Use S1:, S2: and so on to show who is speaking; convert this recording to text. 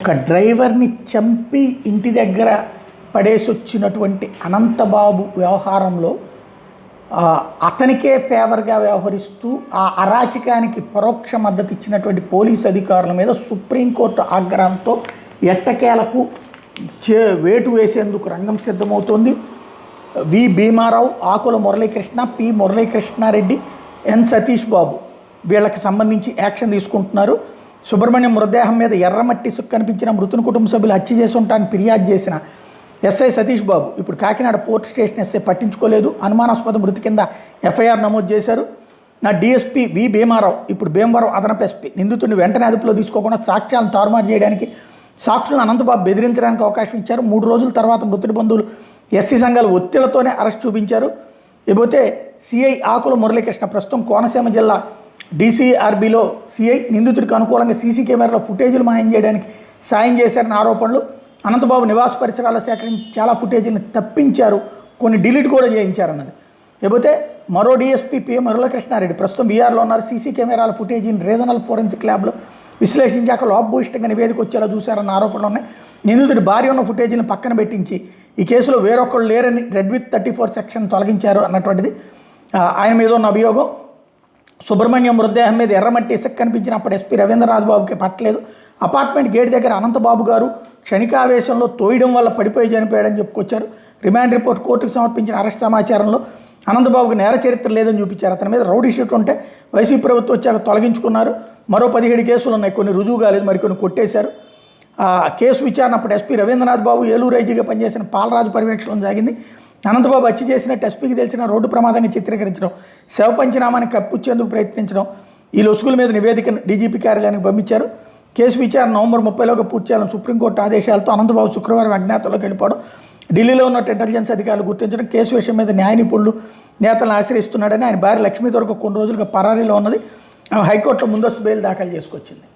S1: ఒక డ్రైవర్ని చంపి ఇంటి దగ్గర పడేసొచ్చినటువంటి అనంతబాబు వ్యవహారంలో అతనికే ఫేవర్గా వ్యవహరిస్తూ ఆ అరాచకానికి పరోక్ష మద్దతు ఇచ్చినటువంటి పోలీసు అధికారుల మీద సుప్రీంకోర్టు ఆగ్రహంతో ఎట్టకేలకు వేటు వేసేందుకు రంగం సిద్ధమవుతోంది. వి భీమారావు, ఆకుల మురళీకృష్ణ, పి మురళీకృష్ణారెడ్డి, ఎన్ సతీష్ బాబు వీళ్ళకి సంబంధించి యాక్షన్ తీసుకుంటున్నారు. సుబ్రహ్మణ్యం మృతదేహం మీద ఎర్రమట్టి ఇసుక కనిపించిన మృతుని కుటుంబ సభ్యులు హత్య చేసి ఉంటారని ఫిర్యాదు చేసిన ఎస్ఐ సతీష్ బాబు ఇప్పుడు కాకినాడ పోర్ట్ స్టేషన్ ఎస్ఐ పట్టించుకోలేదు. అనుమానాస్పద మృతి కింద ఎఫ్ఐఆర్ నమోదు చేశారు. నా డిఎస్పీ వి భీమారావు ఇప్పుడు భీమవరం అదనపు ఎస్పీ నిందితుడిని వెంటనే అదుపులో తీసుకోకుండా సాక్ష్యాలను తారుమారు చేయడానికి, సాక్షులను అనంతబాబు బెదిరించడానికి అవకాశం ఇచ్చారు. 3 రోజుల తర్వాత మృతుడి బంధువులు ఎస్సీ సంఘాలు ఒత్తిళ్లతోనే అరెస్ట్ చూపించారు. ఇకపోతే సిఐ ఆకుల మురళీకృష్ణ ప్రస్తుతం కోనసీమ జిల్లా డీసీఆర్బీలో సిఐ నిందితుడికి అనుకూలంగా సీసీ కెమెరాలో ఫుటేజీలు మాయం చేయడానికి సాయం చేశారని ఆరోపణలు. అనంతబాబు నివాస పరిసరాల్లో సేకరించి చాలా ఫుటేజీని తప్పించారు, కొన్ని డిలీట్ కూడా చేయించారన్నది. లేకపోతే మరో డీఎస్పీ పి మురళీకృష్ణారెడ్డి ప్రస్తుతం బీఆర్లో ఉన్నారు. సీసీ కెమెరాల ఫుటేజీని రీజనల్ ఫోరెన్సిక్ ల్యాబ్లో విశ్లేషించాక లోపభూయిష్టంగా నివేదిక వచ్చేలా చూశారన్న ఆరోపణలు ఉన్నాయి. నిందితుడి భార్య ఉన్న ఫుటేజీని పక్కన పెట్టించి ఈ కేసులో వేరొకళ్ళు లేరని రెడ్ విత్ 34 సెక్షన్ తొలగించారు అన్నటువంటిది ఆయన మీద ఉన్న అభియోగం. సుబ్రహ్మణ్యం మృతదేహం మీద ఎర్రమట్టి ఇసుక కనిపించినప్పుడు ఎస్పీ రవీంద్రనాథ్ బాబుకి పట్టలేదు. అపార్ట్మెంట్ గేట్ దగ్గర అనంతబాబు గారు క్షణికావేశంలో తోయడం వల్ల పడిపోయి చనిపోయాడని చెప్పుకొచ్చారు. రిమాండ్ రిపోర్ట్ కోర్టుకు సమర్పించిన అరెస్ట్ సమాచారంలో అనంతబాబుకి నేర చరిత్ర లేదని చూపించారు. అతని మీద రౌడీ షీట్ ఉంటే వైసీపీ ప్రభుత్వం వచ్చాక తొలగించుకున్నారు. మరో 17 కేసులు ఉన్నాయి, కొన్ని రుజువు కాలేదు, మరికొన్ని కొట్టేశారు. కేసు విచారణ అప్పుడు ఎస్పీ రవీంద్రనాథ్ బాబు ఏలూరు ఐజీగా పనిచేసిన పాలరాజు పర్యవేక్షణలో సాగింది. అనంతబాబు హత్య చేసినట్టు ఎస్పీకి తెలిసిన రోడ్డు ప్రమాదంగా చిత్రీకరించడం, శవ పంచనామాని కప్పిచ్చేందుకు ప్రయత్నించడం, ఈ లొసుగుల మీద నివేదికను డీజీపీ కార్యాలయానికి పంపించారు. కేసు విచారణ నవంబర్ 30లోగా పూర్తి చేయాలని సుప్రీంకోర్టు ఆదేశాలతో అనంతబాబు శుక్రవారం అజ్ఞాతంలోకి వెళ్ళిపోవడం, ఢిల్లీలో ఉన్నట్టు ఇంటెలిజెన్స్ అధికారులు గుర్తించడం, కేసు విషయం మీద న్యాయ నిపుణులు నేతలను ఆశ్రయిస్తున్నాడని ఆయన భార్య లక్ష్మీ దొరక కొన్ని రోజులుగా పరారీలో ఉన్నది. హైకోర్టులో ముందస్తు బెయిల్ దాఖలు చేసుకొచ్చింది.